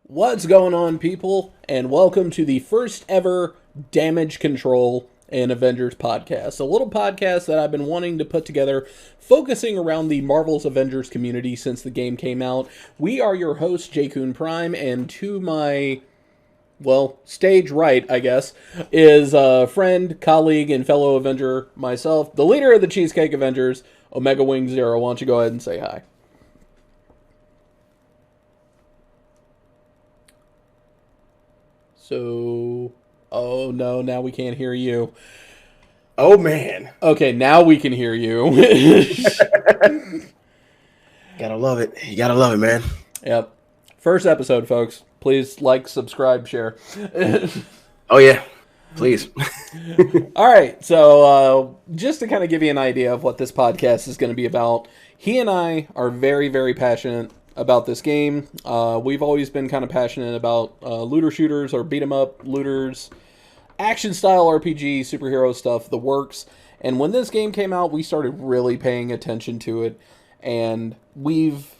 What's going on, people, and welcome to the first ever Damage Control and Avengers podcast. A little podcast that I've been wanting to put together, focusing around the Marvel's Avengers community since the game came out. We are your hosts, Jkun Prime, and to my, well, stage right, I guess, is a friend, colleague, and fellow Avenger, myself, the leader of the Cheesecake Avengers, Omega Wing Zero. Why don't you go ahead and say hi? So, oh no, now we can't hear you. Oh man. Okay, now we can hear you. Gotta love it. You gotta love it, man. Yep. First episode, folks. Please like, subscribe, share. Oh yeah. Please. All right, so just to kind of give you an idea of what this podcast is going to be about, he and I are very, very passionate about this game. We've always been kind of passionate about looter shooters or beat 'em up looters, action style RPG, superhero stuff, the works. And when this game came out, we started really paying attention to it, and we've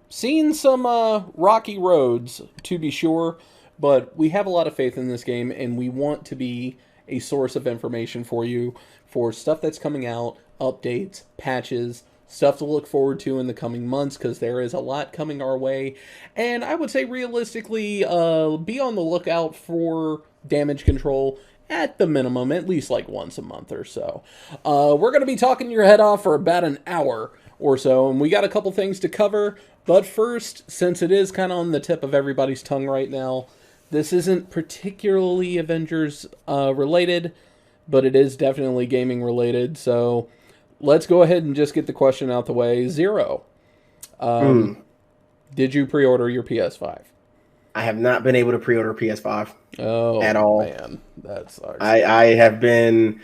seen some rocky roads, to be sure, but we have a lot of faith in this game, and we want to be a source of information for you for stuff that's coming out, updates, patches, stuff to look forward to in the coming months, because there is a lot coming our way. And I would say realistically, be on the lookout for Damage Control at the minimum, at least like once a month or so. We're going to be talking your head off for about an hour or so, and we got a couple things to cover. But first, since it is kind of on the tip of everybody's tongue right now, this isn't particularly Avengers related, but it is definitely gaming related, so let's go ahead and just get the question out the way. Zero. Did you pre-order your PS5? I have not been able to pre-order PS5 at all. Man, that sucks. I have been.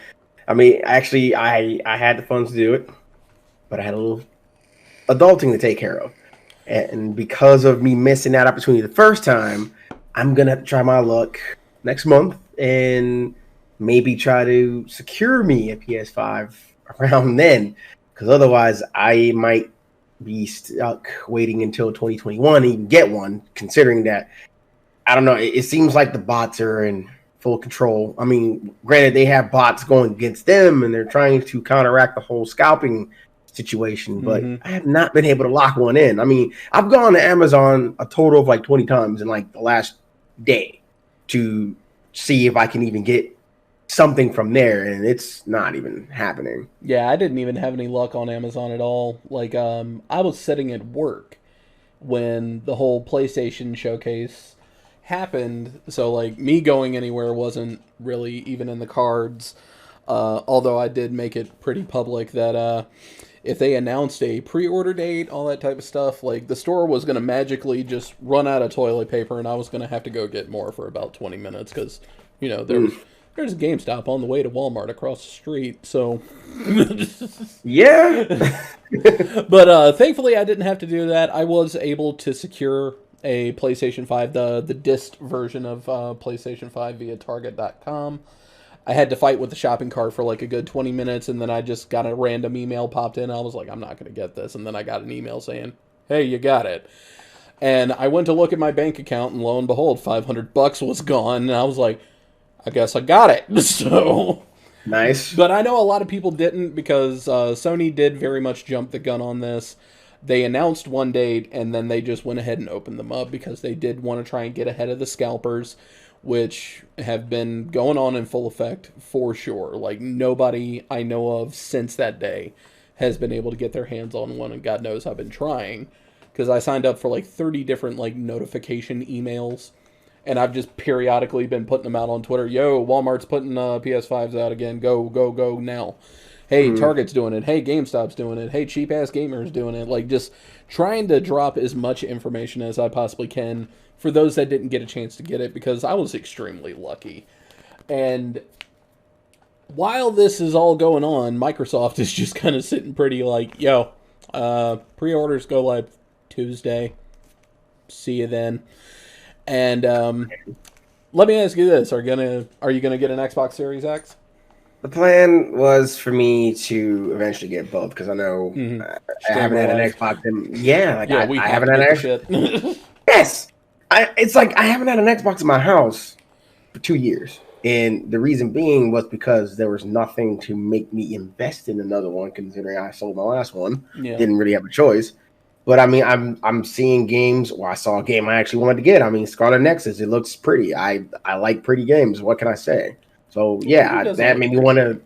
I mean, actually, I had the funds to do it, but I had a little adulting to take care of, and because of me missing that opportunity the first time, I'm gonna try my luck next month and maybe try to secure me a PS5 around then, because otherwise I might be stuck waiting until 2021 to even get one, considering that, I don't know, it seems like the bots are in full control. I mean, granted, they have bots going against them and they're trying to counteract the whole scalping situation, but I have not been able to lock one in. I mean, I've gone to Amazon a total of like 20 times in like the last day to see if I can even get something from there, and it's not even happening. Yeah, I didn't even have any luck on Amazon at all. Like, I was sitting at work when the whole PlayStation showcase happened, so like me going anywhere wasn't really even in the cards. Although I did make it pretty public that if they announced a pre-order date, all that type of stuff, like the store was going to magically just run out of toilet paper, and I was going to have to go get more for about 20 minutes because, you know, there's a GameStop on the way to Walmart across the street, so yeah. But thankfully I didn't have to do that. I was able to secure a PlayStation 5, the disc version of PlayStation 5 via Target.com. I had to fight with the shopping cart for like a good 20 minutes, and then I just got a random email popped in. I was like, I'm not going to get this. And then I got an email saying, hey, you got it. And I went to look at my bank account, and lo and behold, $500 was gone. And I was like, I guess I got it. So nice. But I know a lot of people didn't, because Sony did very much jump the gun on this. They announced one date, and then they just went ahead and opened them up because they did want to try and get ahead of the scalpers, which have been going on in full effect for sure. Like, nobody I know of since that day has been able to get their hands on one, and God knows I've been trying, because I signed up for like 30 different like notification emails, and I've just periodically been putting them out on Twitter. Yo, Walmart's putting PS5s out again. Go, go, go now. Hey, Target's doing it. Hey, GameStop's doing it. Hey, Cheap Ass Gamer's doing it. Like, just trying to drop as much information as I possibly can for those that didn't get a chance to get it, because I was extremely lucky. And while this is all going on, Microsoft is just kind of sitting pretty like, yo, pre-orders go live Tuesday. See you then. And let me ask you this: Are you gonna get an Xbox Series X? The plan was for me to eventually get both because I know I haven't had an Streamer-wise. Xbox. Yeah, like Yeah, we I have haven't to had get an the Xbox. shit. Yes, it's like I haven't had an Xbox in my house for 2 years, and the reason being was because there was nothing to make me invest in another one. Considering I sold my last one, Yeah. didn't really have a choice. But I mean, I'm seeing games. Well, I saw a game I actually wanted to get. I mean, Scarlet Nexus. It looks pretty. I like pretty games. What can I say? So Who yeah, doesn't that like made me pretty want to.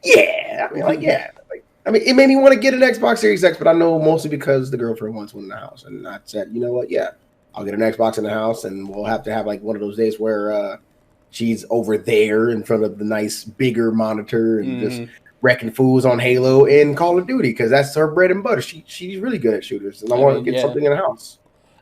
Yeah, I mean, like yeah, like I mean, it made me want to get an Xbox Series X, but I know mostly because the girlfriend wants one in the house, and I said, you know what? Yeah, I'll get an Xbox in the house, and we'll have to have like one of those days where she's over there in front of the nice bigger monitor and just wrecking fools on Halo and Call of Duty because that's her bread and butter. She's really good at shooters, and I want to get Yeah. something in the house.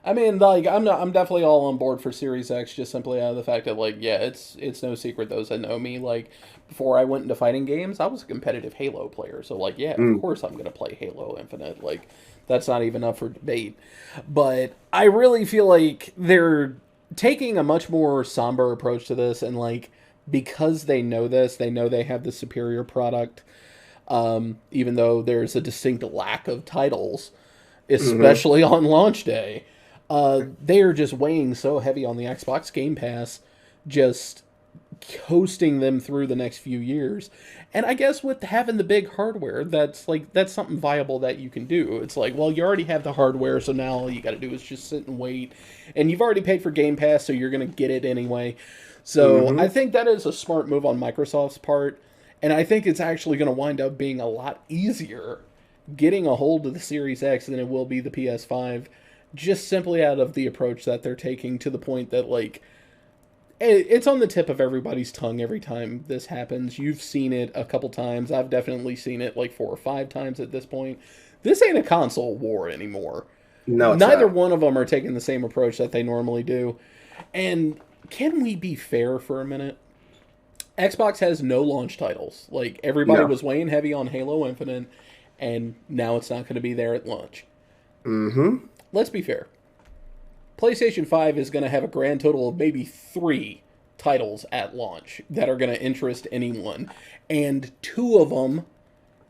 I mean, like, I'm definitely all on board for Series X, just simply out of the fact that, like, yeah, it's no secret, those that know me, like, before I went into fighting games, I was a competitive Halo player, so, like, yeah, of course I'm gonna play Halo Infinite, like, that's not even up for debate. But I really feel like they're taking a much more somber approach to this, and, like, because they know this, they know they have the superior product, even though there's a distinct lack of titles, especially on launch day. They are just weighing so heavy on the Xbox Game Pass, just coasting them through the next few years. And I guess with having the big hardware, that's something viable that you can do. It's like, well, you already have the hardware, so now all you got to do is just sit and wait. And you've already paid for Game Pass, so you're going to get it anyway. So I think that is a smart move on Microsoft's part. And I think it's actually going to wind up being a lot easier getting a hold of the Series X than it will be the PS5, just simply out of the approach that they're taking, to the point that, like, it's on the tip of everybody's tongue every time this happens. You've seen it a couple times. I've definitely seen it like 4 or 5 times at this point. This ain't a console war anymore. No, it's Neither not. one of them are taking the same approach that they normally do. And can we be fair for a minute? Xbox has no launch titles. Like, everybody No. was weighing heavy on Halo Infinite, and now it's not going to be there at launch. Let's be fair. PlayStation 5 is going to have a grand total of maybe 3 titles at launch that are going to interest anyone. And 2 of them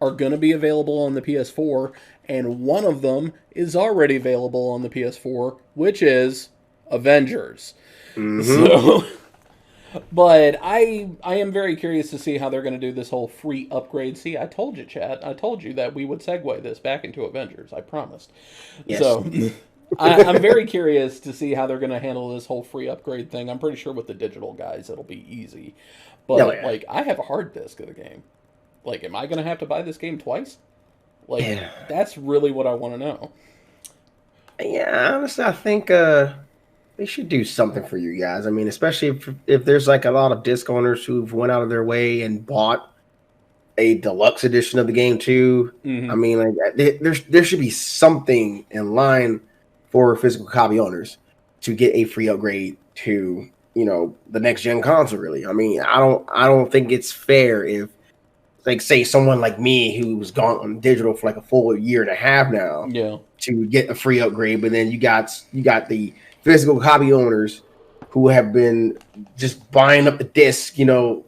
are going to be available on the PS4, and one of them is already available on the PS4, which is Avengers. So, but I am very curious to see how they're going to do this whole free upgrade. See, I told you, chat. I told you that we would segue this back into Avengers. I promised. Yes. So, I'm very curious to see how they're going to handle this whole free upgrade thing. I'm pretty sure with the digital guys, it'll be easy. But, Oh, yeah. like, I have a hard disk of the game. Like, am I going to have to buy this game twice? Like, Yeah. that's really what I want to know. Yeah, honestly, I think they should do something for you guys. I mean, especially if there's like a lot of disc owners who've went out of their way and bought a deluxe edition of the game too. I mean, like there should be something in line for physical copy owners to get a free upgrade to, you know, the next gen console. Really, I mean, I don't think it's fair if, like, say someone like me who's gone on digital for like a full year and a half now, Yeah. to get a free upgrade, but then you got the physical copy owners who have been just buying up the disc, you know,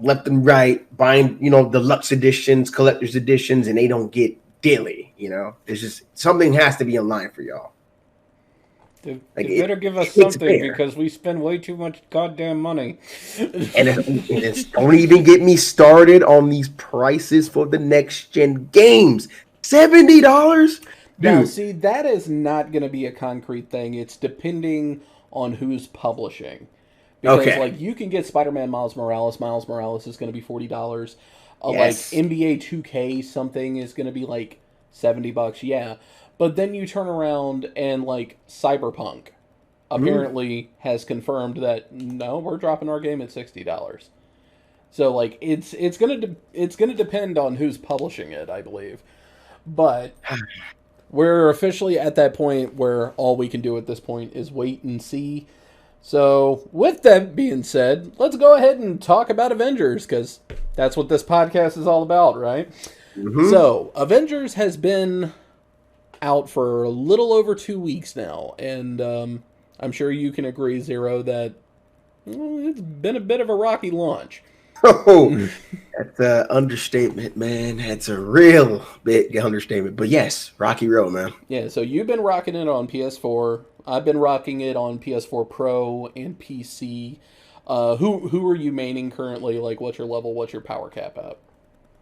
left and right, buying, you know, deluxe editions, collector's editions, and they don't get daily, you know. It's just something has to be in line for y'all. They Like, better give us it's something fair. because we spend way too much goddamn money. And it's don't even get me started on these prices for the next gen games. $70? Now, Dude, see, that is not going to be a concrete thing. It's depending on who's publishing. Because, Okay. like, you can get Spider-Man Miles Morales. Miles Morales is going to be $40. Yes. Like, NBA 2K something is going to be, like, $70, yeah. But then you turn around and, like, Cyberpunk apparently has confirmed that, no, we're dropping our game at $60. So, like, it's gonna depend on who's publishing it, I believe. But we're officially at that point where all we can do at this point is wait and see. So, with that being said, let's go ahead and talk about Avengers, because that's what this podcast is all about, right? So, Avengers has been out for a little over 2 weeks now, and I'm sure you can agree, Zero, that it's been a bit of a rocky launch. Oh, that's an understatement, man. That's a real big understatement. But yes, Rocky Road, man. Yeah, so you've been rocking it on PS4. I've been rocking it on PS4 Pro and PC. Who are you maining currently? Like, what's your level? What's your power cap at?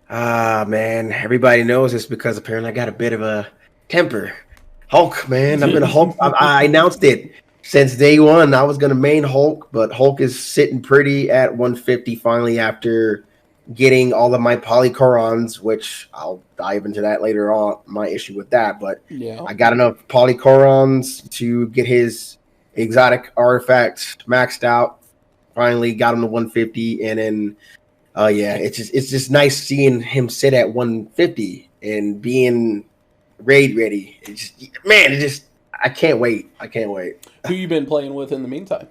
Ah, man. Everybody knows this because apparently I got a bit of a temper. Hulk, man. I've been a Hulk. I announced it since day one. I was going to main Hulk, but Hulk is sitting pretty at 150 finally after getting all of my polychorons, which I'll dive into that later on, my issue with that. But Yeah. I got enough polychorons to get his exotic artifacts maxed out. Finally got him to 150, and then yeah, it's just nice seeing him sit at 150 and being raid ready. I can't wait. I can't wait. Who you been playing with in the meantime?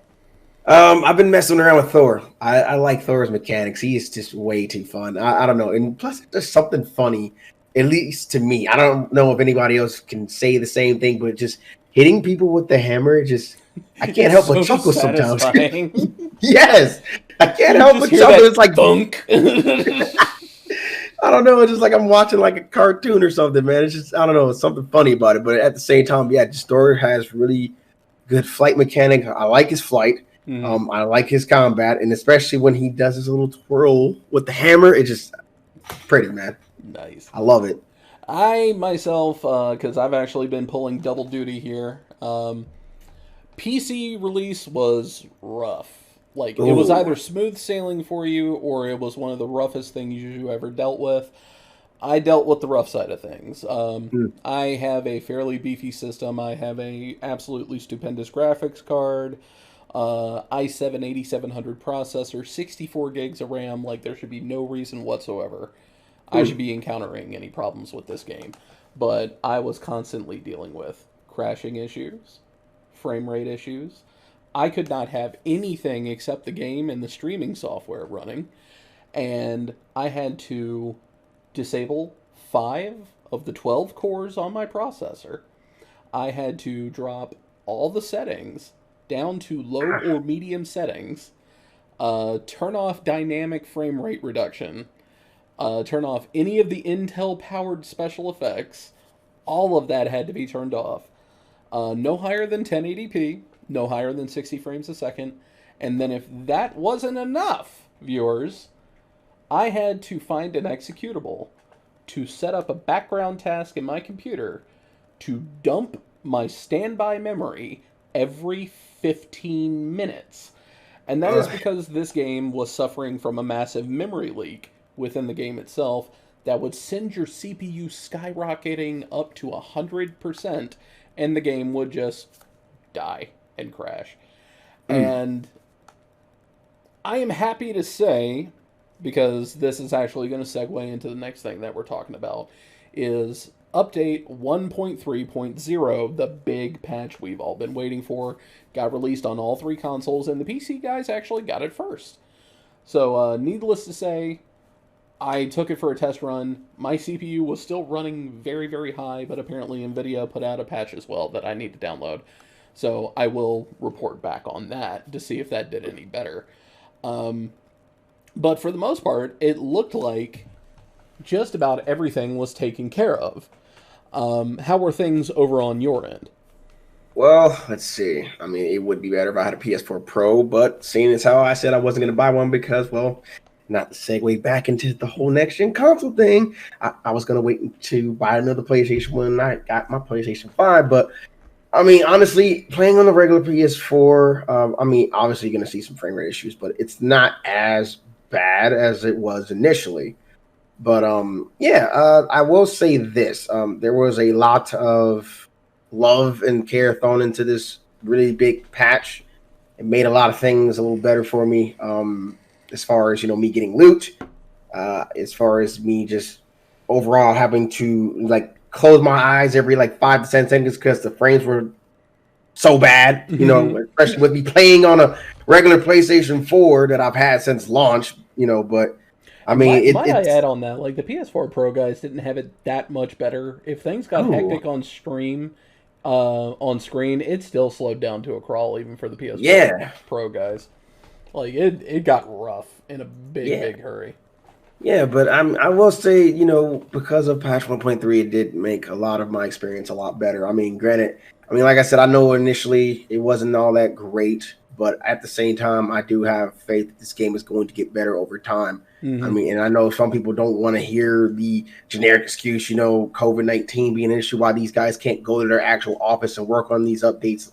I've been messing around with Thor. I like Thor's mechanics. He is just way too fun. I don't know, and plus there's something funny, at least to me. I don't know if anybody else can say the same thing, but just hitting people with the hammer, just I can't help but chuckle sometimes. Yes, I can't help but chuckle. It's like thunk. I don't know. It's just like I'm watching like a cartoon or something, man. It's just I don't know. It's something funny about it, but at the same time, yeah, just Thor has really good flight mechanic. I like his flight. I like his combat, and especially when he does his little twirl with the hammer, it's just pretty, man. Nice. I love it. I myself, because I've actually been pulling double duty here. PC release was rough. Like, it was either smooth sailing for you, or it was one of the roughest things you ever dealt with. I dealt with the rough side of things. I have a fairly beefy system. I have a absolutely stupendous graphics card, i7 8700 processor, 64 gigs of RAM. Like, there should be no reason whatsoever I should be encountering any problems with this game. But I was constantly dealing with crashing issues, frame rate issues. I could not have anything except the game and the streaming software running. And I had to disable 5 of the 12 cores on my processor. I had to drop all the settings down to low or medium settings, turn off dynamic frame rate reduction, turn off any of the Intel-powered special effects. All of that had to be turned off. No higher than 1080p, no higher than 60 frames a second. And then if that wasn't enough, viewers, I had to find an executable to set up a background task in my computer to dump my standby memory every 15 minutes. And that is because this game was suffering from a massive memory leak within the game itself that would send your CPU skyrocketing up to 100%, and the game would just die and crash. And I am happy to say, because this is actually going to segue into the next thing that we're talking about, is update 1.3.0, the big patch we've all been waiting for, got released on all 3 consoles, and the PC guys actually got it first. So, needless to say, I took it for a test run. My CPU was still running very, very high, but apparently NVIDIA put out a patch as well that I need to download. So I will report back on that to see if that did any better. But for the most part, it looked like just about everything was taken care of. How were things over on your end? Well, let's see. I mean, it would be better if I had a PS4 Pro, but seeing as how I said I wasn't going to buy one because, well, not to segue back into the whole next-gen console thing, I was going to wait to buy another PlayStation when I got my PlayStation 5, but I mean, honestly, playing on the regular PS4, I mean, obviously you're going to see some frame rate issues, but it's not as bad as it was initially. But, I will say this. There was a lot of love and care thrown into this really big patch. It made a lot of things a little better for me, as far as, me getting loot, as far as me just overall having to, like, close my eyes every, 5 to 10 seconds because the frames were so bad, especially with me playing on a regular PlayStation 4 that I've had since launch, but I mean, might I add on that, like, the PS4 Pro guys didn't have it that much better. If things got hectic on screen, it still slowed down to a crawl even for the PS4 Pro guys. Like, it got rough. in a big, Yeah. big hurry. Yeah, but I will say, you know, because of patch 1.3, it did make a lot of my experience a lot better. I mean, granted, like I said, I know initially it wasn't all that great, but at the same time, I do have faith that this game is going to get better over time. Mm-hmm. I mean, and I know some people don't want to hear the generic excuse, you know, COVID-19 being an issue, why these guys can't go to their actual office and work on these updates,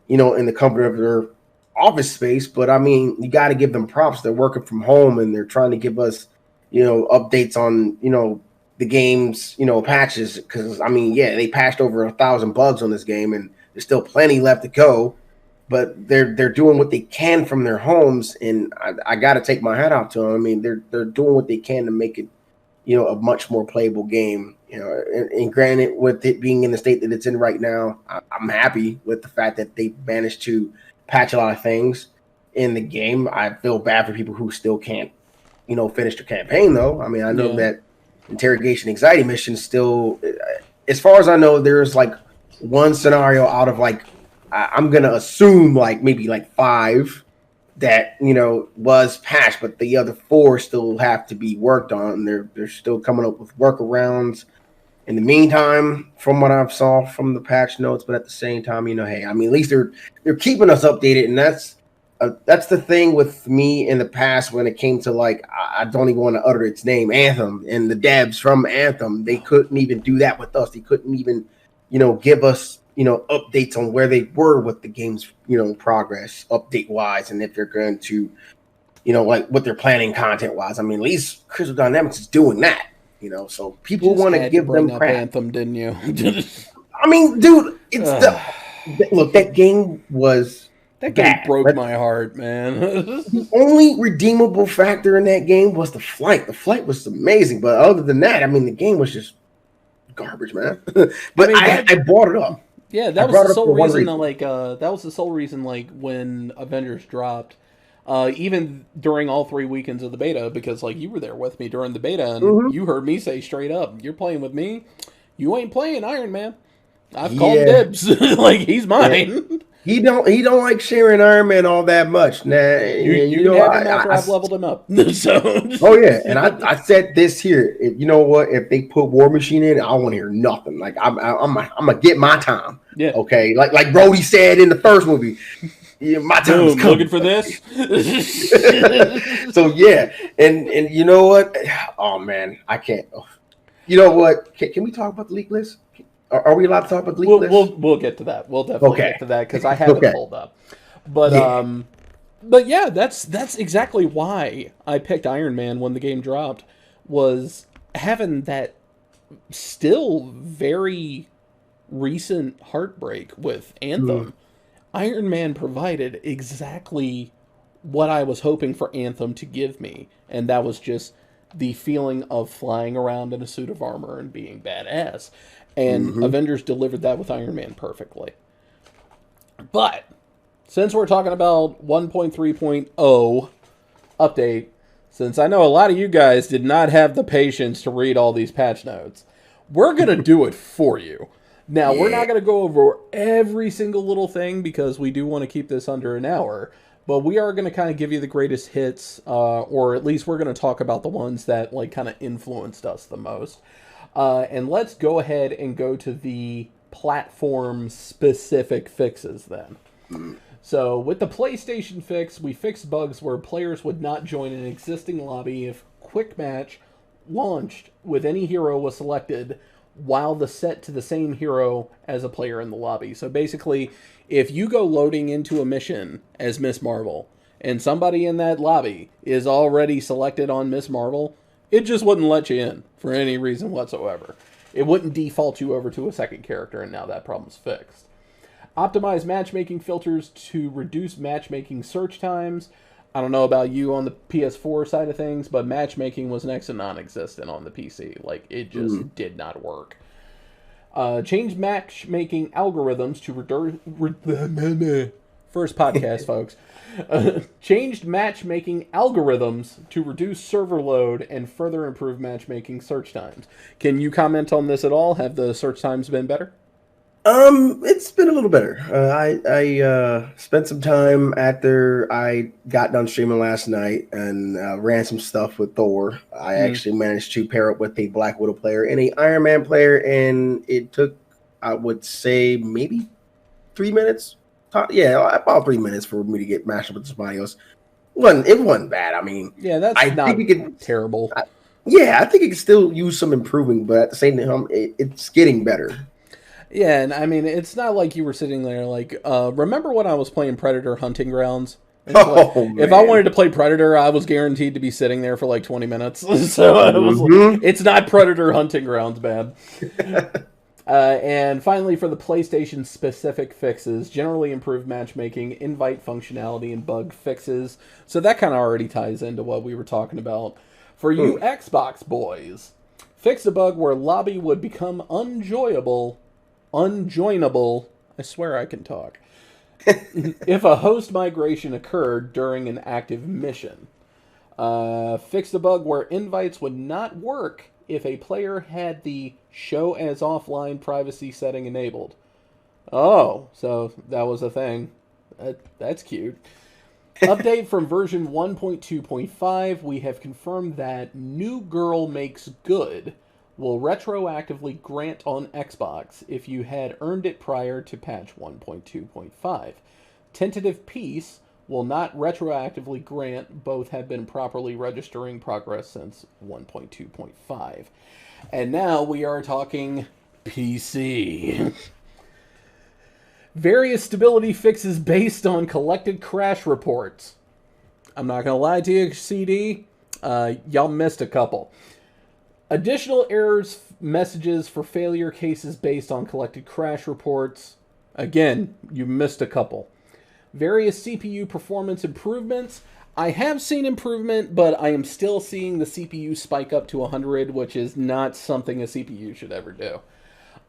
you know, in the comfort of their office space. But I mean, you got to give them props. They're working from home and they're trying to give us, you know, updates on, you know, the game's, you know, patches. Because I mean, yeah, they patched over 1,000 bugs on this game, and there's still plenty left to go. But they're doing what they can from their homes, and I got to take my hat off to them. I mean, they're doing what they can to make it, you know, a much more playable game. You know, and granted, with it being in the state that it's in right now, I'm happy with the fact that they managed to patch a lot of things in the game. I feel bad for people who still can't, you know, finish the campaign, though. I mean, I know that interrogation anxiety mission still, as far as I know, there's like one scenario out of like, I'm going to assume like maybe like 5 that, you know, was patched, but the other 4 still have to be worked on. They're still coming up with workarounds in the meantime, from what I've saw from the patch notes. But at the same time, you know, hey, I mean, at least they're keeping us updated, and that's the thing with me in the past when it came to, like, I don't even want to utter its name, Anthem, and the devs from Anthem. They couldn't even do that with us. They couldn't even, you know, give us, you know, updates on where they were with the game's, you know, progress update wise, and if they're going to, you know, like what they're planning content wise. I mean, at least Crystal Dynamics is doing that, you know. So people want to give them crap. Anthem, didn't you? I mean, dude, it's look, that game was. That game broke my heart, man. The only redeemable factor in that game was the flight. The flight was amazing, but other than that, I mean, the game was just garbage, man. But I brought it up. Yeah, that was the sole reason. That was the sole reason. Like when Avengers dropped, even during all 3 weekends of the beta, because like you were there with me during the beta, and you heard me say straight up, "You're playing with me. You ain't playing Iron Man. I've called dibs. Like he's mine." Yeah. He don't like sharing Iron Man all that much. Nah, you know, I've leveled him up. So. Oh yeah, and I said this here. You know what? If they put War Machine in, I want to hear nothing. Like I'm gonna get my time. Yeah. Okay. Like Brody said in the first movie, yeah, my time's coming. Looking for this. So yeah, and you know what? Oh man, I can't. You know what? Can we talk about the leak list? Are we allowed to talk about the leak list? We'll get to that. We'll definitely get to that because I have it pulled up. But yeah, that's exactly why I picked Iron Man when the game dropped, was having that still very recent heartbreak with Anthem. Iron Man provided exactly what I was hoping for Anthem to give me, and that was just the feeling of flying around in a suit of armor and being badass. And Avengers delivered that with Iron Man perfectly. But since we're talking about 1.3.0 update, since I know a lot of you guys did not have the patience to read all these patch notes, we're going to do it for you. Now, we're not going to go over every single little thing because we do want to keep this under an hour. But we are going to kind of give you the greatest hits, or at least we're going to talk about the ones that like kind of influenced us the most. And let's go ahead and go to the platform-specific fixes then. So, with the PlayStation fix, we fixed bugs where players would not join an existing lobby if Quick Match launched with any hero was selected while the set to the same hero as a player in the lobby. So, basically, if you go loading into a mission as Miss Marvel, and somebody in that lobby is already selected on Miss Marvel, it just wouldn't let you in for any reason whatsoever. It wouldn't default you over to a second character, and now that problem's fixed. Optimize matchmaking filters to reduce matchmaking search times. I don't know about you on the PS4 side of things, but matchmaking was next to non-existent on the PC. Like, it just did not work. Change matchmaking algorithms to first podcast, folks. Changed matchmaking algorithms to reduce server load and further improve matchmaking search times. Can you comment on this at all? Have the search times been better? It's been a little better. I spent some time after I got done streaming last night and ran some stuff with Thor. I actually managed to pair up with a Black Widow player and a Iron Man player, and it took, I would say, maybe 3 minutes. Yeah, about 3 minutes for me to get matched up with somebody else. It wasn't bad. I mean, Yeah, that's I not think it could, terrible. I think it could still use some improving, but at the same time, it's getting better. Yeah, and I mean, it's not like you were sitting there like, remember when I was playing Predator Hunting Grounds? If I wanted to play Predator, I was guaranteed to be sitting there for like 20 minutes. So it was it's not Predator Hunting Grounds bad. And finally, for the PlayStation specific fixes, generally improved matchmaking, invite functionality, and bug fixes. So that kind of already ties into what we were talking about. For you Xbox boys, fix a bug where lobby would become unjoinable, I swear I can talk, if a host migration occurred during an active mission. Fix the bug where invites would not work if a player had the show as offline privacy setting enabled. Oh, so that was a thing. That's cute. Update from version 1.2.5, we have confirmed that New Girl Makes Good will retroactively grant on Xbox if you had earned it prior to patch 1.2.5. Tentative Peace will not retroactively grant. Both have been properly registering progress since 1.2.5. And now we are talking PC. Various stability fixes based on collected crash reports. I'm not going to lie to you, CD. Y'all missed a couple. Additional errors messages for failure cases based on collected crash reports. Again, you missed a couple. Various CPU performance improvements. I have seen improvement, but I am still seeing the CPU spike up to 100, which is not something a CPU should ever do.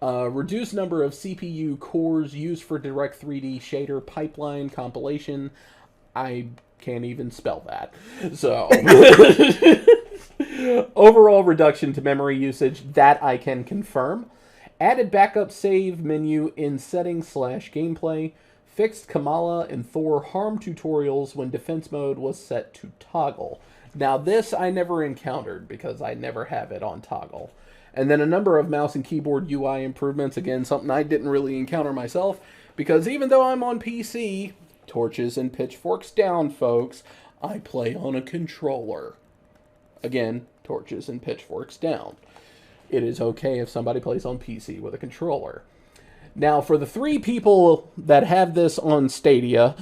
Reduced number of CPU cores used for Direct 3D shader pipeline compilation. I can't even spell that. So, overall reduction to memory usage, that I can confirm. Added backup save menu in settings/gameplay. Fixed Kamala and Thor harm tutorials when defense mode was set to toggle. Now this I never encountered because I never have it on toggle. And then a number of mouse and keyboard UI improvements. Again, something I didn't really encounter myself because even though I'm on PC, torches and pitchforks down, folks, I play on a controller. Again, torches and pitchforks down. It is okay if somebody plays on PC with a controller. Now, for the 3 people that have this on Stadia,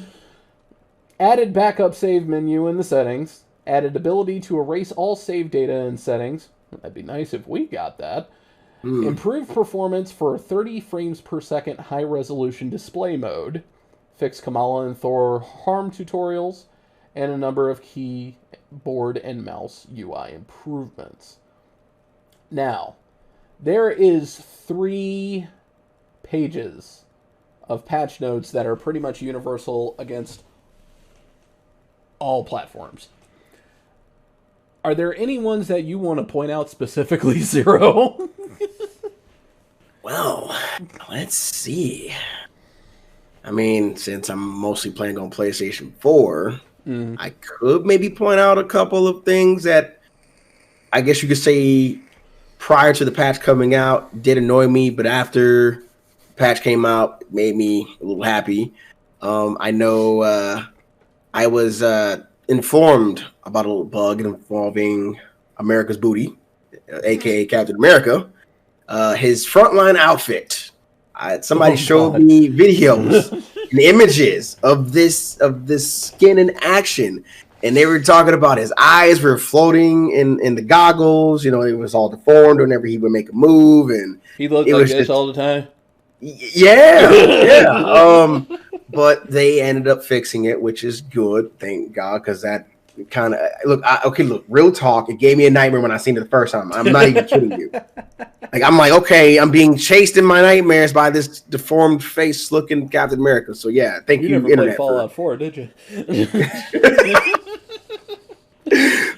added backup save menu in the settings, added ability to erase all save data in settings. That'd be nice if we got that. Improved performance for 30 frames per second high-resolution display mode. Fixed Kamala and Thor harm tutorials. And a number of keyboard and mouse UI improvements. Now, there is 3 pages of patch notes that are pretty much universal against all platforms. Are there any ones that you want to point out specifically, Zero? Well, let's see. I mean, since I'm mostly playing on PlayStation 4, I could maybe point out a couple of things that I guess you could say prior to the patch coming out did annoy me, but after the patch came out, it made me a little happy. I know I was informed about a little bug involving America's Booty, aka Captain America. His frontline outfit. Somebody showed me videos and images of this skin in action, and they were talking about his eyes were floating in the goggles. You know, it was all deformed whenever he would make a move, and he looked like this all the time. Yeah. But they ended up fixing it, which is good, thank God, because that kind of look. Real talk. It gave me a nightmare when I seen it the first time. I'm not even kidding you. Like I'm like, okay, I'm being chased in my nightmares by this deformed face looking Captain America. So yeah, thank you. You never played Fallout 4, did you?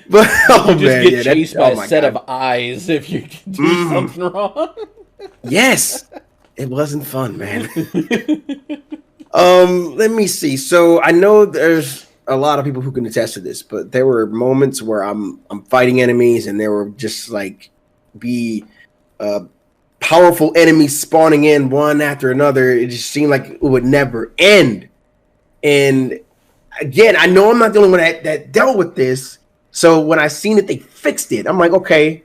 But you just get chased by a set of eyes if you do something wrong. Yes. It wasn't fun, man. Let me see. So I know there's a lot of people who can attest to this, but there were moments where I'm fighting enemies, and there were just like powerful enemies spawning in one after another. It just seemed like it would never end. And again, I know I'm not the only one that dealt with this. So when I seen that they fixed it, I'm like, okay,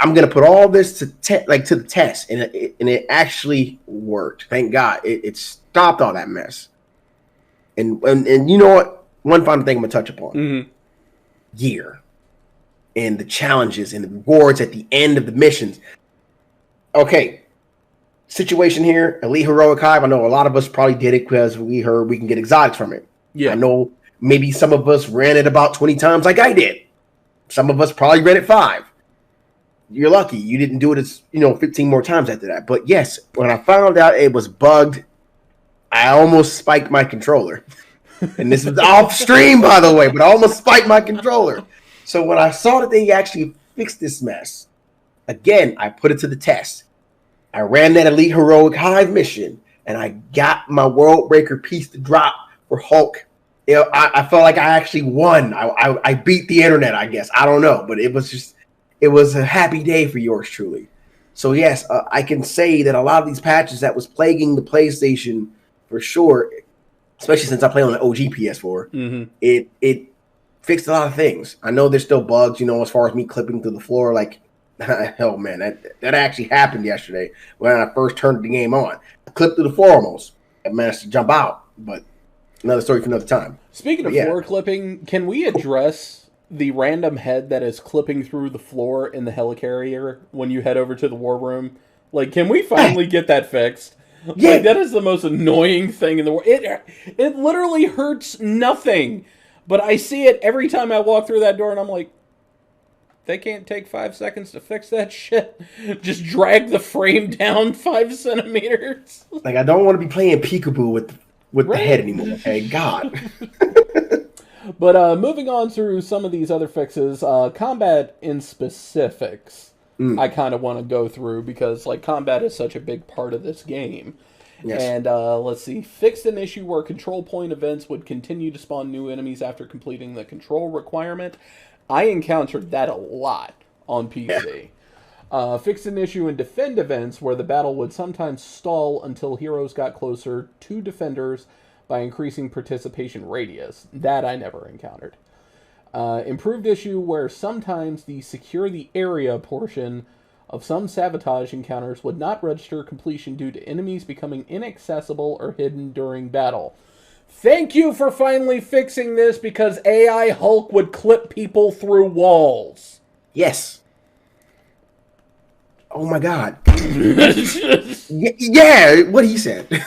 I'm gonna put all this to the test, and it actually worked. Thank God, it stopped all that mess. And you know what? One final thing I'm gonna touch upon: gear and the challenges and the rewards at the end of the missions. Okay, situation here: Elite Heroic Hive. I know a lot of us probably did it because we heard we can get exotics from it. Yeah, I know maybe some of us ran it about 20 times, like I did. Some of us probably ran it 5. You're lucky you didn't do it as 15 more times after that. But yes, when I found out it was bugged, I almost spiked my controller. And this was off stream, by the way, but I almost spiked my controller. So when I saw that they actually fixed this mess, again, I put it to the test. I ran that Elite Heroic Hive mission, and I got my World Breaker piece to drop for Hulk. I felt like I actually won. I beat the internet, I guess. I don't know, but it was a happy day for yours truly. So yes, I can say that a lot of these patches that was plaguing the PlayStation for sure, especially since I play on the OG PS4, it fixed a lot of things. I know there's still bugs, as far as me clipping through the floor. Like, hell, man, that actually happened yesterday when I first turned the game on. I clipped through the floor almost. I managed to jump out, but another story for another time. Speaking of floor clipping, can we address the random head that is clipping through the floor in the helicarrier when you head over to the war room? Like, can we finally get that fixed? Yeah. Like, that is the most annoying thing in the world. It literally hurts nothing. But I see it every time I walk through that door, and I'm like, they can't take 5 seconds to fix that shit? Just drag the frame down 5 centimeters? Like, I don't want to be playing peekaboo with the head anymore. Okay, God. But moving on through some of these other fixes, combat in specifics, I kind of want to go through because combat is such a big part of this game. Yes. And let's see, fixed an issue where control point events would continue to spawn new enemies after completing the control requirement. I encountered that a lot on PC. Yeah. Fixed an issue in defend events where the battle would sometimes stall until heroes got closer to defenders by increasing participation radius. That I never encountered. Improved issue where sometimes the secure the area portion of some sabotage encounters would not register completion due to enemies becoming inaccessible or hidden during battle. Thank you for finally fixing this, because AI Hulk would clip people through walls. Yes. Oh my God. Yeah, what he said.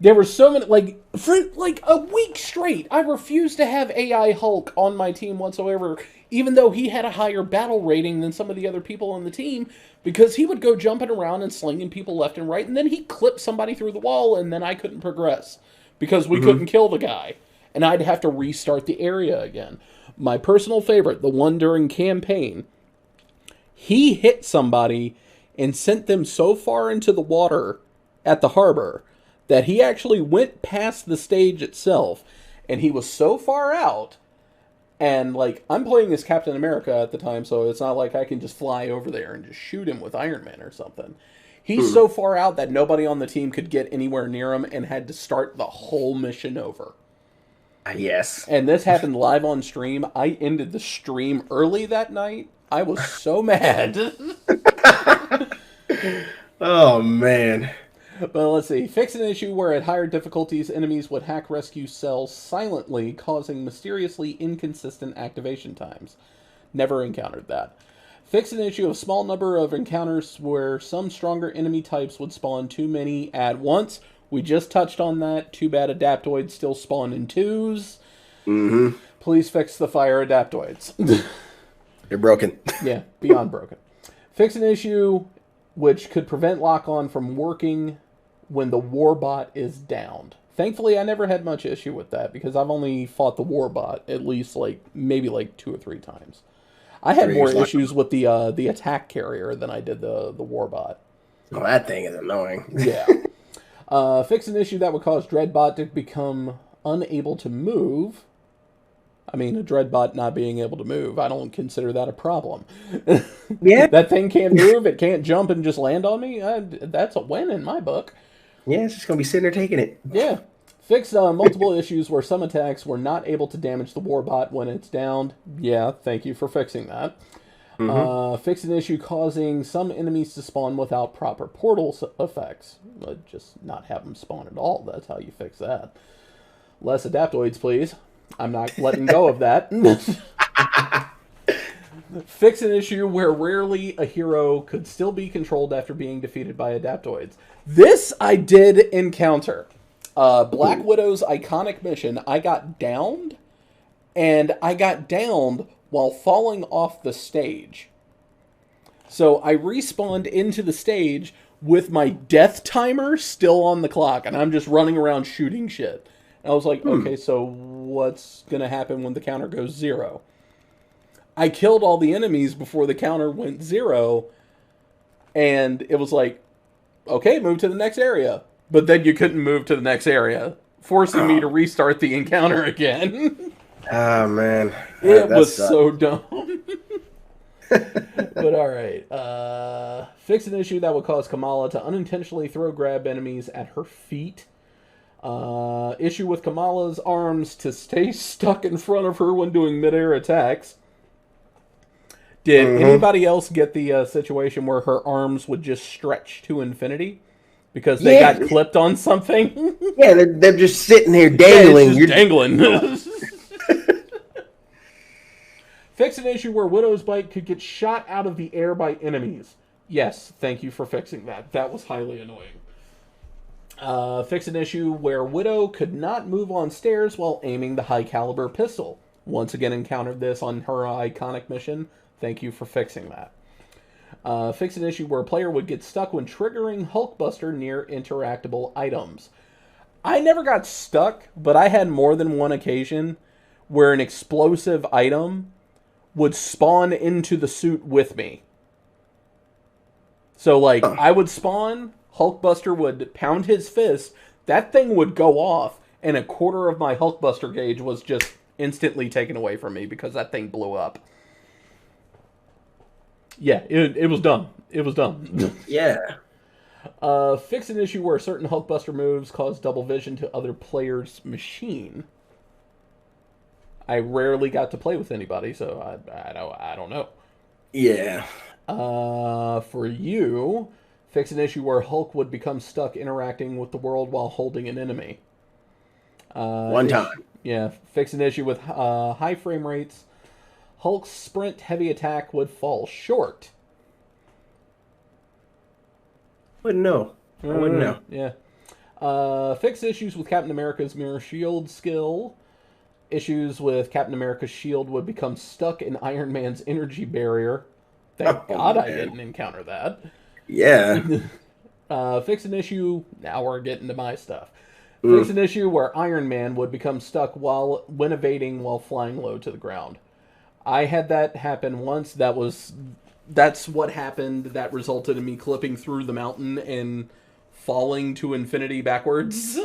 There were so many, for a week straight, I refused to have AI Hulk on my team whatsoever, even though he had a higher battle rating than some of the other people on the team, because he would go jumping around and slinging people left and right, and then he'd clip somebody through the wall, and then I couldn't progress, because we couldn't kill the guy, and I'd have to restart the area again. My personal favorite, the one during campaign, he hit somebody and sent them so far into the water at the harbor that he actually went past the stage itself, and he was so far out, and I'm playing as Captain America at the time, so it's not like I can just fly over there and just shoot him with Iron Man or something. He's so far out that nobody on the team could get anywhere near him and had to start the whole mission over. Yes. And this happened live on stream. I ended the stream early that night. I was so mad. Oh, man. Well, let's see. Fix an issue where at higher difficulties, enemies would hack rescue cells silently, causing mysteriously inconsistent activation times. Never encountered that. Fix an issue of small number of encounters where some stronger enemy types would spawn too many at once. We just touched on that. Too bad adaptoids still spawn in twos. Mm-hmm. Please fix the fire adaptoids. They're broken. Yeah, beyond broken. Fix an issue which could prevent lock-on from working when the warbot is downed. Thankfully, I never had much issue with that because I've only fought the warbot at least maybe 2 or 3 times. I had more issues with the attack carrier than I did the warbot. Oh, that thing is annoying. Yeah. Fix an issue that would cause Dreadbot to become unable to move. I mean, a Dreadbot not being able to move, I don't consider that a problem. Yeah. That thing can't move, it can't jump and just land on me. That's a win in my book. Yeah, it's just going to be sitting there taking it. Yeah. Fix multiple issues where some attacks were not able to damage the Warbot when it's downed. Yeah, thank you for fixing that. Fix an issue causing some enemies to spawn without proper portal effects. Just not have them spawn at all. That's how you fix that. Less adaptoids, please. I'm not letting go of that. Fix an issue where rarely a hero could still be controlled after being defeated by adaptoids. This I did encounter. Black Widow's iconic mission, I got downed, and I got downed while falling off the stage. So I respawned into the stage with my death timer still on the clock, and I'm just running around shooting shit. And I was like, okay, so what's going to happen when the counter goes 0? I killed all the enemies before the counter went 0, and it was like, okay, move to the next area. But then you couldn't move to the next area, forcing me to restart the encounter again. Oh, man. It was so dumb. But alright. Fix an issue that would cause Kamala to unintentionally throw grab enemies at her feet. Issue with Kamala's arms to stay stuck in front of her when doing midair attacks. Did anybody else get the situation where her arms would just stretch to infinity? Because they got clipped on something? Yeah, they're just sitting there dangling. Yeah, dangling. Fix an issue where Widow's Bite could get shot out of the air by enemies. Yes, thank you for fixing that. That was highly annoying. Fix an issue where Widow could not move on stairs while aiming the high caliber pistol. Once again encountered this on her iconic mission. Thank you for fixing that. Fix an issue where a player would get stuck when triggering Hulkbuster near interactable items. I never got stuck, but I had more than one occasion where an explosive item would spawn into the suit with me. So, like, I would spawn, Hulkbuster would pound his fist, that thing would go off, and a quarter of my Hulkbuster gauge was just instantly taken away from me because that thing blew up. Yeah, it was dumb. It was dumb. Yeah. Fix an issue where certain Hulkbuster moves cause double vision to other players' machine. I rarely got to play with anybody, so I don't know. Yeah. For you, fix an issue where Hulk would become stuck interacting with the world while holding an enemy. One time. Yeah, fix an issue with high frame rates. Hulk's sprint heavy attack would fall short. Wouldn't know. I wouldn't know. Yeah. Fix issues with Captain America's mirror shield skill. Issues with Captain America's shield would become stuck in Iron Man's energy barrier. Thank God I didn't encounter that. Yeah. Fix an issue. Now we're getting to my stuff. Fix an issue where Iron Man would become stuck when evading while flying low to the ground. I had that happen once. That's what happened. That resulted in me clipping through the mountain and falling to infinity backwards.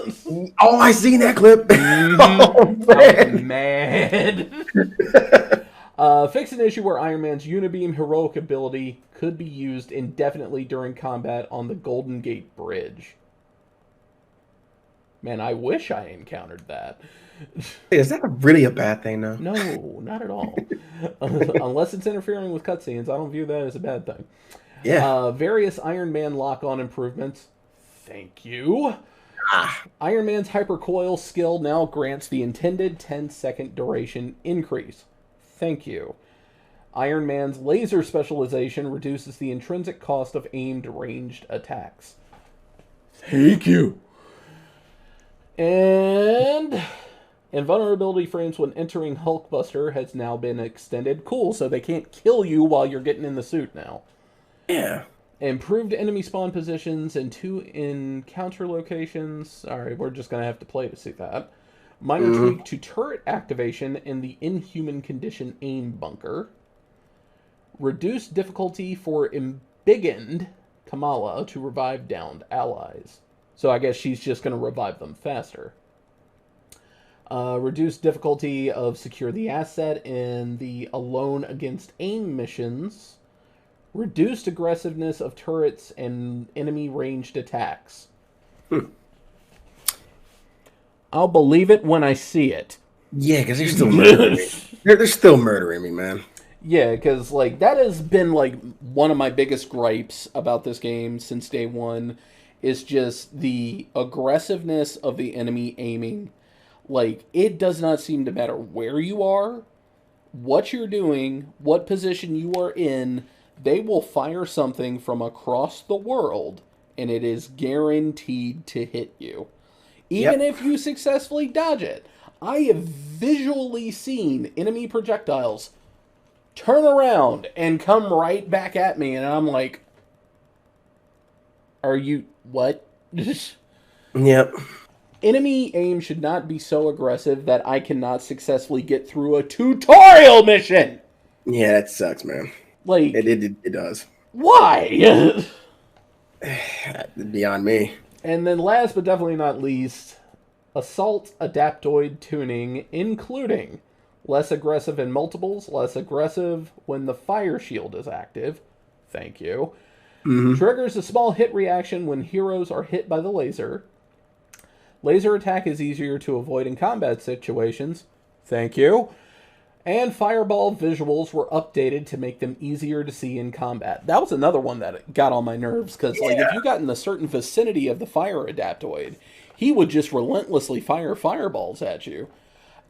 Oh, I seen that clip. Oh, man. Fix an issue where Iron Man's Unibeam heroic ability could be used indefinitely during combat on the Golden Gate Bridge. Man, I wish I encountered that. Is that really a bad thing, though? No, not at all. Unless it's interfering with cutscenes, I don't view that as a bad thing. Yeah. Various Iron Man lock-on improvements. Thank you. Iron Man's hypercoil skill now grants the intended 10-second duration increase. Thank you. Iron Man's laser specialization reduces the intrinsic cost of aimed ranged attacks. Thank you. And invulnerability frames when entering Hulkbuster has now been extended. Cool, so they can't kill you while you're getting in the suit now. Yeah. Improved enemy spawn positions and 2 encounter locations. Alright, we're just going to have to play to see that. Minor tweak to turret activation in the inhuman condition aim bunker. Reduced difficulty for embiggened Kamala to revive downed allies. So I guess she's just going to revive them faster. Reduce difficulty of secure the asset in the alone against aim missions. Reduced aggressiveness of turrets and enemy ranged attacks. I'll believe it when I see it. Yeah, because they're still murdering me. They're still murdering me, man. Yeah, because like that has been like one of my biggest gripes about this game since day one, is just the aggressiveness of the enemy aiming. Like, it does not seem to matter where you are, what you're doing, what position you are in. They will fire something from across the world, and it is guaranteed to hit you. Even if you successfully dodge it. I have visually seen enemy projectiles turn around and come right back at me, and I'm like, are you... what? Yep. Enemy aim should not be so aggressive that I cannot successfully get through a tutorial mission! Yeah, that sucks, man. Like... It does. Why? Beyond me. And then last but definitely not least, Assault Adaptoid tuning, including less aggressive in multiples, less aggressive when the fire shield is active. Thank you. Mm-hmm. Triggers a small hit reaction when heroes are hit by the laser. Laser attack is easier to avoid in combat situations. Thank you. And fireball visuals were updated to make them easier to see in combat. That was another one that got on my nerves, because like if you got in a certain vicinity of the fire adaptoid, he would just relentlessly fire fireballs at you.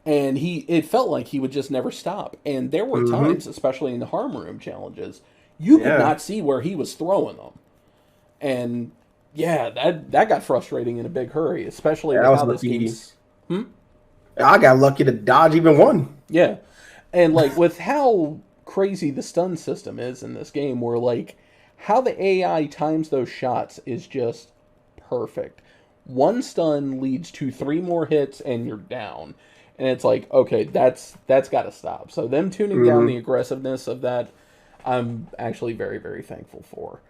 And it felt like he would just never stop. And there were times, especially in the harm room challenges, you could not see where he was throwing them. And yeah, that got frustrating in a big hurry, especially with how this game's... I got lucky to dodge even one. Yeah. And like with how crazy the stun system is in this game, where like how the AI times those shots is just perfect. One stun leads to 3 more hits and you're down. And it's like, okay, that's got to stop. So them tuning down the aggressiveness of that, I'm actually very, very thankful for.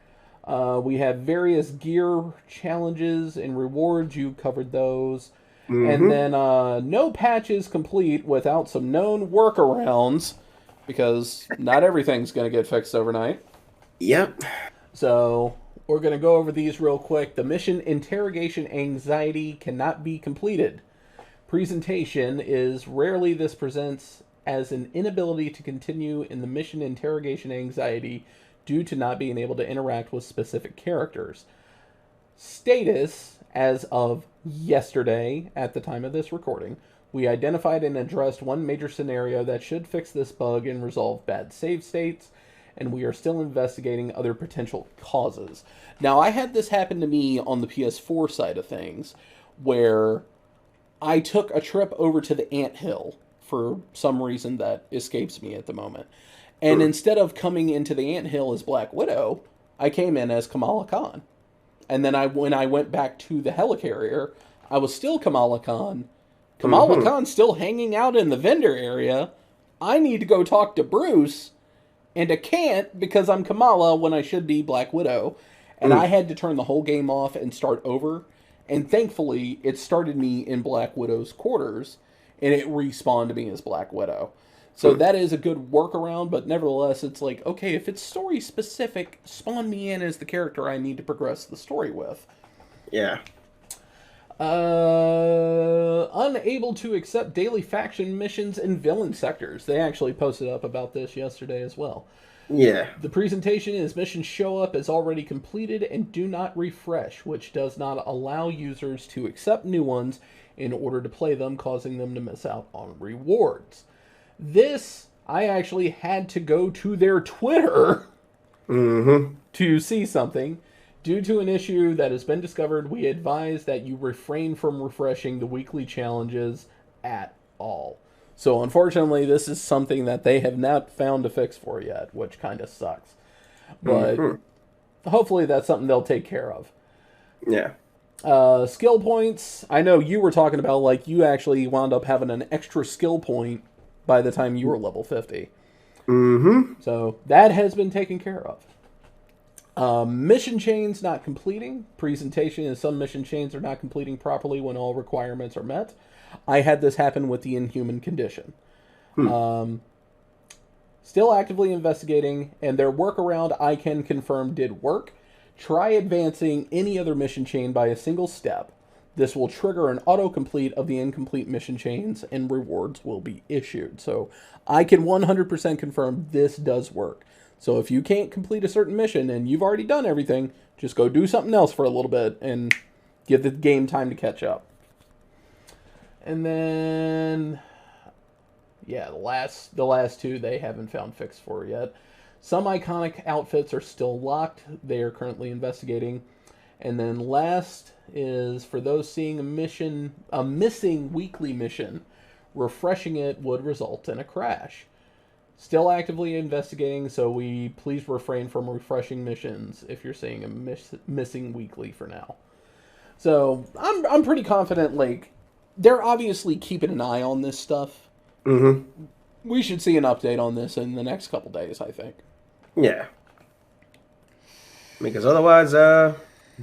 We have various gear challenges and rewards. You covered those. And then no patches complete without some known workarounds, because not everything's going to get fixed overnight. Yep. So we're going to go over these real quick. The mission interrogation anxiety cannot be completed. Presentation is rarely this presents as an inability to continue in the mission interrogation anxiety due to not being able to interact with specific characters. Status, as of yesterday, at the time of this recording, we identified and addressed one major scenario that should fix this bug and resolve bad save states, and we are still investigating other potential causes. Now, I had this happen to me on the PS4 side of things, where I took a trip over to the anthill for some reason that escapes me at the moment. And instead of coming into the anthill as Black Widow, I came in as Kamala Khan. And then when I went back to the helicarrier, I was still Kamala Khan. Kamala Khan's still hanging out in the vendor area. I need to go talk to Bruce, and I can't because I'm Kamala when I should be Black Widow. And I had to turn the whole game off and start over. And thankfully, it started me in Black Widow's quarters, and it respawned me as Black Widow. So that is a good workaround, but nevertheless, it's like, okay, if it's story specific, spawn me in as the character I need to progress the story with. Yeah. Unable to accept daily faction missions in villain sectors. They actually posted up about this yesterday as well. Yeah. The presentation is missions show up as already completed and do not refresh, which does not allow users to accept new ones in order to play them, causing them to miss out on rewards. This, I actually had to go to their Twitter to see something. Due to an issue that has been discovered, we advise that you refrain from refreshing the weekly challenges at all. So unfortunately, this is something that they have not found a fix for yet, which kind of sucks. But hopefully that's something they'll take care of. Yeah. Skill points. I know you were talking about, like, you actually wound up having an extra skill point by the time you were level 50. So that has been taken care of. Mission chains not completing. Presentation is some mission chains are not completing properly when all requirements are met. I had this happen with the Inhuman Condition. Still actively investigating, and their workaround I can confirm did work. Try advancing any other mission chain by a single step. This will trigger an autocomplete of the incomplete mission chains, and rewards will be issued. So I can 100% confirm this does work. So if you can't complete a certain mission and you've already done everything, just go do something else for a little bit and give the game time to catch up. And then, yeah, the last two they haven't found fix for yet. Some iconic outfits are still locked. They are currently investigating. And then last is for those seeing a missing weekly mission, refreshing it would result in a crash. Still actively investigating, so please refrain from refreshing missions if you're seeing a missing weekly for now. So I'm pretty confident. Like, they're obviously keeping an eye on this stuff. Mm-hmm. We should see an update on this in the next couple days, I think. Yeah. Because otherwise,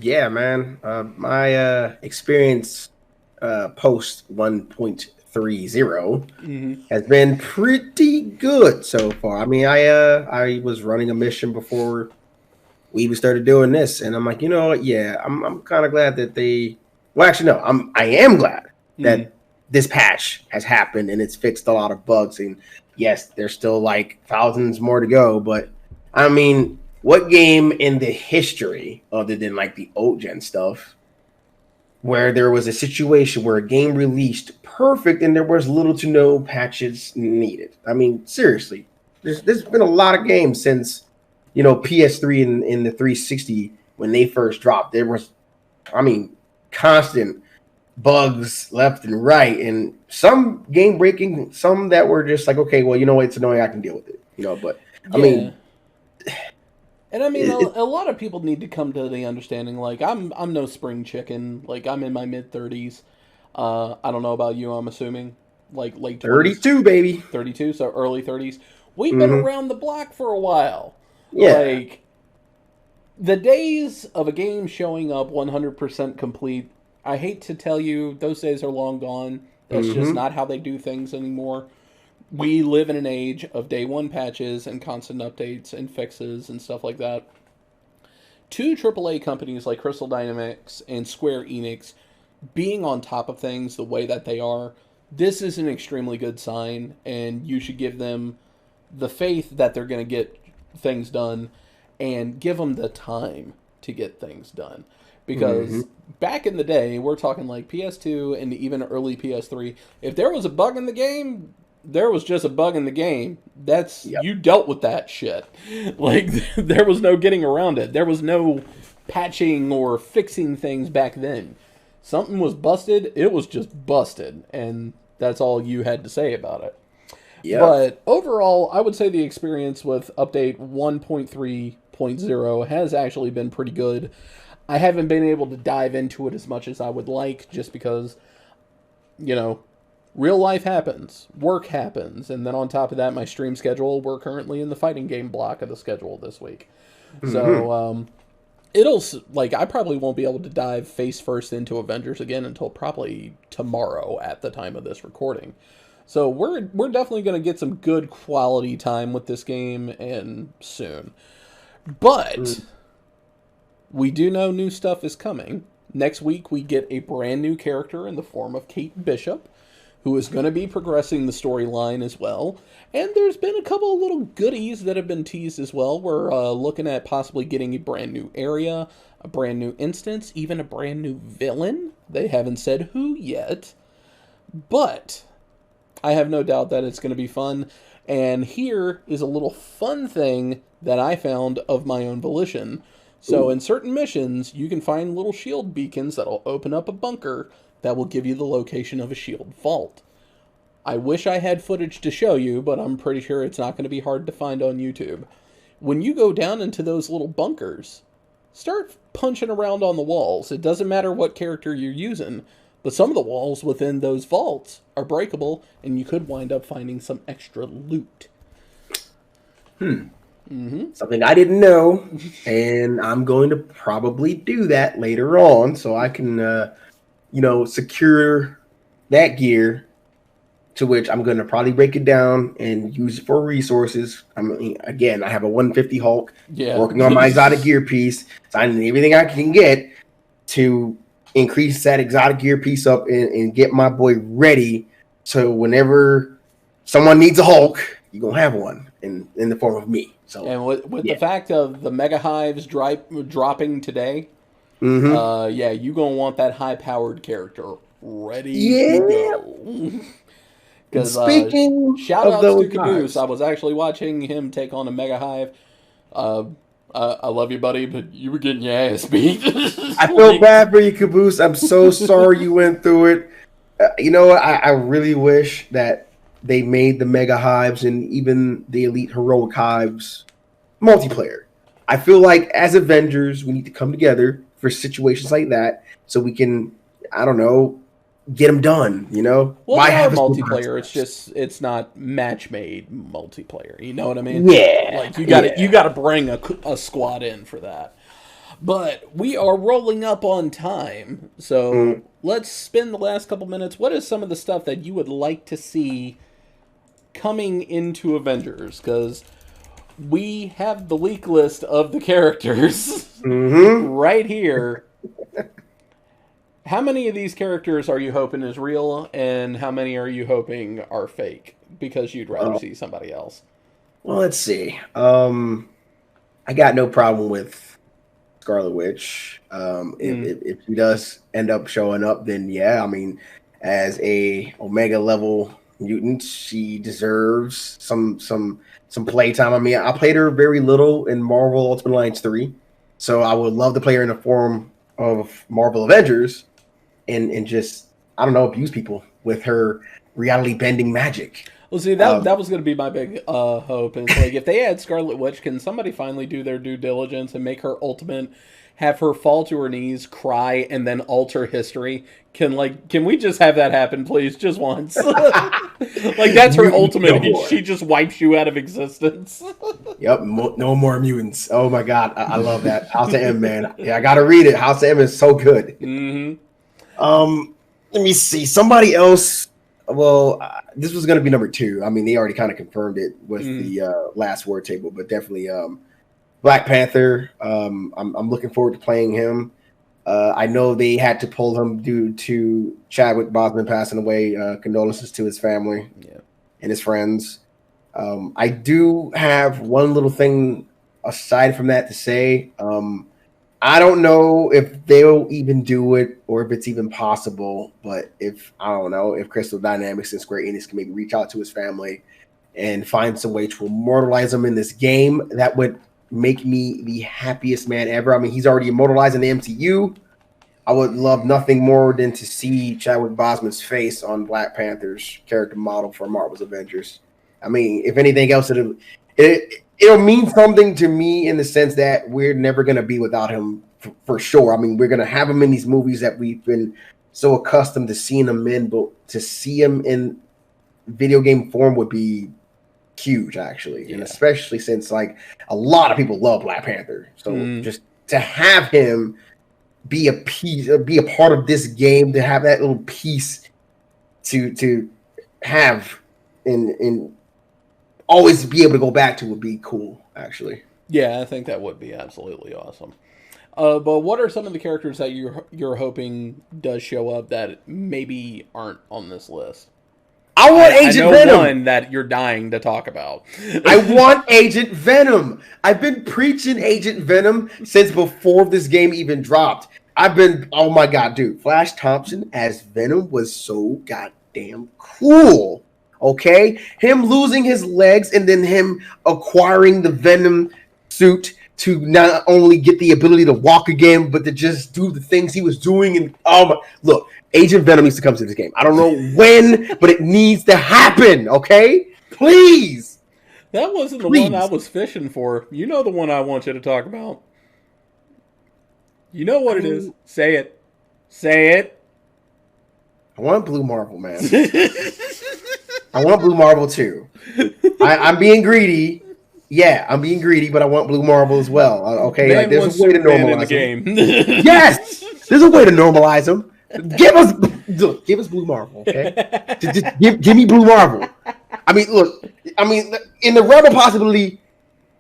yeah, man. My experience post 1.30 has been pretty good so far. I mean, I was running a mission before we even started doing this, and I'm like, you know what? Yeah, I'm kind of glad that they. Well, actually, no. I am glad that this patch has happened and it's fixed a lot of bugs. And yes, there's still like thousands more to go, but I mean, what game in the history, other than like the old gen stuff, where there was a situation where a game released perfect and there was little to no patches needed? I mean, seriously, there's been a lot of games since, you know, PS3 and in the 360 when they first dropped. There was, I mean, constant bugs left and right, and some game breaking, some that were just like, okay, well, you know what, it's annoying, I can deal with it, you know. But I mean, and I mean, a lot of people need to come to the understanding, like, I'm no spring chicken. Like, I'm in my mid-30s. I don't know about you, I'm assuming like late 20s. 32, baby. 32, so early 30s. We've been around the block for a while. Yeah. Like, the days of a game showing up 100% complete, I hate to tell you, those days are long gone. That's just not how they do things anymore. We live in an age of day one patches and constant updates and fixes and stuff like that. Two AAA companies like Crystal Dynamics and Square Enix being on top of things the way that they are, this is an extremely good sign, and you should give them the faith that they're going to get things done and give them the time to get things done. Because back in the day, we're talking like PS2 and even early PS3, if there was a bug in the game, there was just a bug in the game. You dealt with that shit. Like, there was no getting around it. There was no patching or fixing things back then. Something was busted, it was just busted, and that's all you had to say about it. Yep. But overall, I would say the experience with update 1.3.0 has actually been pretty good. I haven't been able to dive into it as much as I would like, just because, you know, real life happens, work happens, and then on top of that, my stream schedule, we're currently in the fighting game block of the schedule this week. So, I probably won't be able to dive face first into Avengers again until probably tomorrow at the time of this recording. So we're definitely going to get some good quality time with this game, and soon. But we do know new stuff is coming. Next week, we get a brand new character in the form of Kate Bishop, who is going to be progressing the storyline as well. And there's been a couple of little goodies that have been teased as well. We're looking at possibly getting a brand new area, a brand new instance, even a brand new villain. They haven't said who yet. But I have no doubt that it's going to be fun. And here is a little fun thing that I found of my own volition. So in certain missions, you can find little shield beacons that'll open up a bunker that will give you the location of a shield vault. I wish I had footage to show you, but I'm pretty sure it's not going to be hard to find on YouTube. When you go down into those little bunkers, start punching around on the walls. It doesn't matter what character you're using, but some of the walls within those vaults are breakable, and you could wind up finding some extra loot. Mm-hmm. Something I didn't know, and I'm going to probably do that later on, so I can, secure that gear. To which I'm going to probably break it down and use it for resources. I mean, again, I have a 150 Hulk Yeah. working on my exotic gear piece, signing everything I can get to increase that exotic gear piece up and get my boy ready. So whenever someone needs a Hulk, you're going to have one in the form of me. So, And with yeah. the fact of the Mega Hives dropping today, Mm-hmm. yeah, you going to want that high-powered character ready to Yeah. go. And Because speaking shout of outs to those Caboose. guys, I was actually watching him take on a Mega Hive. I love you, buddy, but you were getting your ass beat. I feel bad for you, Caboose. I'm so sorry you went through it. You know what? I really wish that they made the Mega Hives and even the Elite Heroic Hives multiplayer. I feel like as Avengers, we need to come together for situations like that so we can, I don't know, get them done. Well, Why they are have us do multiplayer. It's concepts? just it's not match made multiplayer. You know what I mean? Yeah, Like you got to yeah. you got to bring a squad in for that. But we are rolling up on time, so Mm. let's spend the last couple minutes. What is some of the stuff that you would like to see coming into Avengers? Because we have the leak list of the characters Mm-hmm. right here. How many of these characters are you hoping is real, and how many are you hoping are fake because you'd rather see somebody else? Well, let's see. I got no problem with Scarlet Witch. If she does end up showing up, then yeah, I mean, as a Omega level mutant, she deserves some playtime. I mean, I played her very little in Marvel Ultimate Alliance 3, so I would love to play her in the form of Marvel Avengers and just, I don't know, abuse people with her reality bending magic. Well, see, that was going to be my big hope. Is like if they had Scarlet Witch, can somebody finally do their due diligence and make her ultimate, have her fall to her knees, cry, and then alter history? Can we just have that happen, please, just once? Like that's her Mutant ultimate. no more. She just wipes you out of existence. Yep, no more mutants. Oh my god, I love that House of M, man. Yeah, I gotta read it. House of M is so good. Mm-hmm. Let me see. Somebody else. Well, this was gonna be number 2. I mean, they already kind of confirmed it with the last word table, but definitely Black Panther. I'm looking forward to playing him. I know they had to pull him due to Chadwick Boseman passing away. Condolences to his family and his friends. I do have one little thing aside from that to say. I don't know if they'll even do it or if it's even possible, but I don't know if Crystal Dynamics and Square Enix can maybe reach out to his family and find some way to immortalize him in this game, that would make me the happiest man ever. I mean, he's already immortalized in the MCU. I would love nothing more than to see Chadwick Boseman's face on Black Panther's character model for Marvel's Avengers. I mean, if anything else, it'll mean something to me in the sense that we're never going to be without him for sure. I mean, we're going to have him in these movies that we've been so accustomed to seeing him in, but to see him in video game form would be huge, actually. And especially since like a lot of people love Black Panther. So just to have him be be a part of this game, to have that little piece to have in always be able to go back to would be cool, actually. Yeah, I think that would be absolutely awesome. But what are some of the characters that you're hoping does show up that maybe aren't on this list? I want Agent Venom. One that you're dying to talk about. I want Agent Venom. I've been preaching Agent Venom since before this game even dropped. Oh my god, dude. Flash Thompson as Venom was so goddamn cool. Okay? Him losing his legs and then him acquiring the Venom suit to not only get the ability to walk again, but to just do the things he was doing. And look, Agent Venom needs to come to this game. I don't know when, but it needs to happen. Okay, please. That wasn't the one I was fishing for. You know the one I want you to talk about. You know what it is. Say it. Say it. I want Blue Marvel, man. I want Blue Marvel too. I'm being greedy, Yeah, I'm being greedy, but I want Blue Marvel as well. Okay, Man like there's wants a way to Superman in the normalize him. game. Yes, there's a way to normalize him. Give us Blue Marvel, okay? Just give me Blue Marvel. I mean, look, I mean, in the realm of possibility,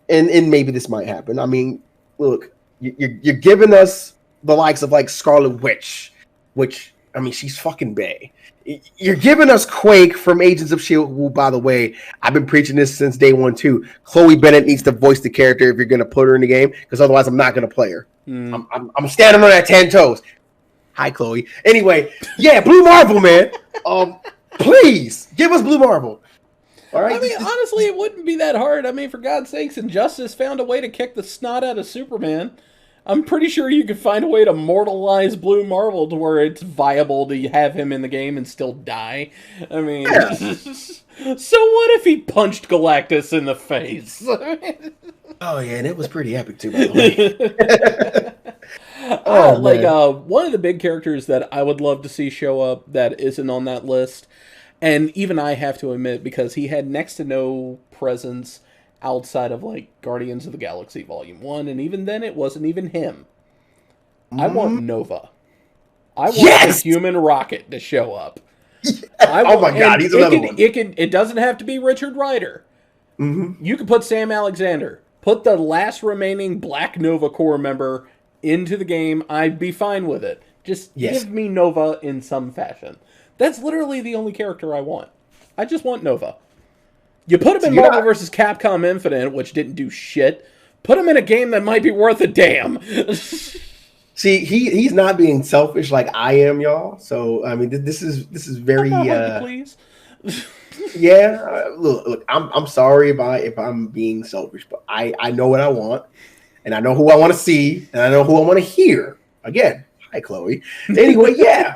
and maybe this might happen. I mean, look, you're giving us the likes of like Scarlet Witch, which I mean, she's fucking bae. You're giving us Quake from Agents of S.H.I.E.L.D., who, by the way, I've been preaching this since day one, too. Chloe Bennett needs to voice the character if you're going to put her in the game, because otherwise I'm not going to play her. I'm standing on that 10 toes. Hi, Chloe. Anyway, yeah, Blue Marvel, man. Please, give us Blue Marvel. All right. I mean, honestly, it wouldn't be that hard. I mean, for God's sakes, Injustice found a way to kick the snot out of Superman. I'm pretty sure you could find a way to mortalize Blue Marvel to where it's viable to have him in the game and still die. I mean, Yeah. So what if he punched Galactus in the face? Oh, yeah, and it was pretty epic, too, by the way. One of the big characters that I would love to see show up that isn't on that list, and even I have to admit, because he had next to no presence outside of like Guardians of the Galaxy Volume 1, and even then it wasn't even him. I want Nova. I want the human rocket to show up. Oh my god, he's another one. It doesn't have to be Richard Rider. You could put Sam Alexander. Put the last remaining Black Nova Corps member into the game. I'd be fine with it. Just give me Nova in some fashion. That's literally the only character I want. I just want Nova. You put him in Marvel vs. Capcom Infinite, which didn't do shit. Put him in a game that might be worth a damn. See, he's not being selfish like I am, y'all. So I mean, this is very. Please. Yeah, look, I'm sorry if I'm being selfish, but I know what I want, and I know who I want to see, and I know who I want to hear. Again, hi Chloe. Anyway, yeah,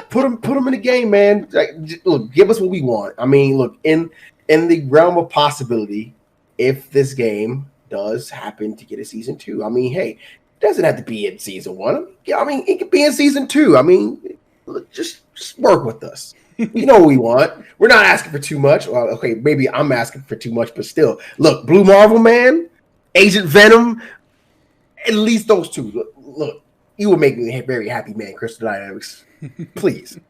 put him in the game, man. Like, look, give us what we want. I mean, look, in the realm of possibility, if this game does happen to get a season 2, I mean, hey, it doesn't have to be in season 1. I mean, it could be in season 2. I mean, look, just work with us. We know what we want. We're not asking for too much. Well, okay, maybe I'm asking for too much, but still. Look, Blue Marvel, man, Agent Venom, at least those two. Look, you will make me a very happy man, Crystal Dynamics. Please.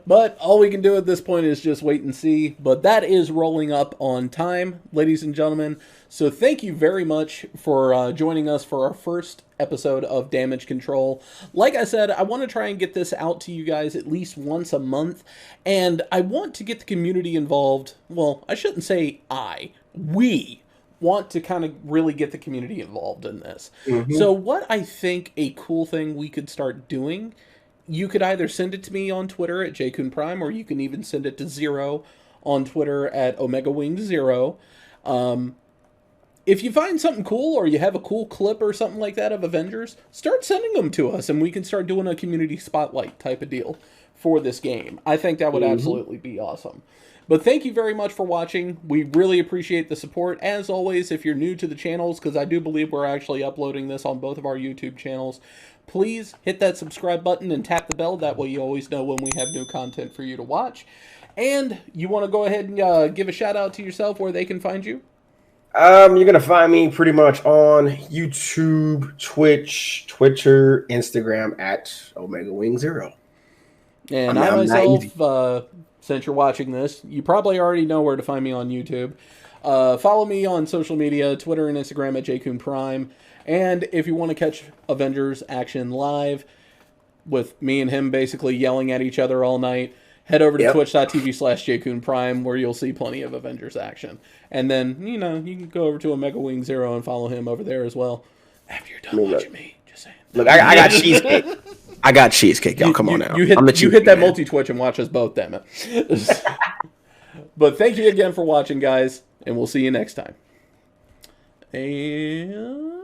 But all we can do at this point is just wait and see. But that is rolling up on time, ladies and gentlemen. So thank you very much for joining us for our first episode of Damage Control. Like I said, I want to try and get this out to you guys at least once a month. And I want to get the community involved. Well, I shouldn't say we want to kind of really get the community involved in this. So what I think a cool thing we could start doing, you could either send it to me on Twitter at Jkun Prime, or you can even send it to Zero on Twitter at OmegaWing0. If you find something cool, or you have a cool clip or something like that of Avengers, start sending them to us, and we can start doing a community spotlight type of deal for this game. I think that would absolutely be awesome. But thank you very much for watching. We really appreciate the support. As always, if you're new to the channels, because I do believe we're actually uploading this on both of our YouTube channels, please hit that subscribe button and tap the bell. That way you always know when we have new content for you to watch. And you want to go ahead and give a shout out to yourself where they can find you? You're going to find me pretty much on YouTube, Twitch, Twitter, Instagram at OmegaWing0. And I myself, since you're watching this, you probably already know where to find me on YouTube. Follow me on social media, Twitter and Instagram at Jkun Prime. And if you want to catch Avengers action live with me and him basically yelling at each other all night, head over to twitch.tv/Jkun Prime, where you'll see plenty of Avengers action. And then, you know, you can go over to OmegaWing0 and follow him over there as well. After you're done watching me, just saying. Look, I got cheesecake. I got cheesecake, y'all. Come on now. You hit that multi-twitch and watch us both, damn it. But thank you again for watching, guys, and we'll see you next time. And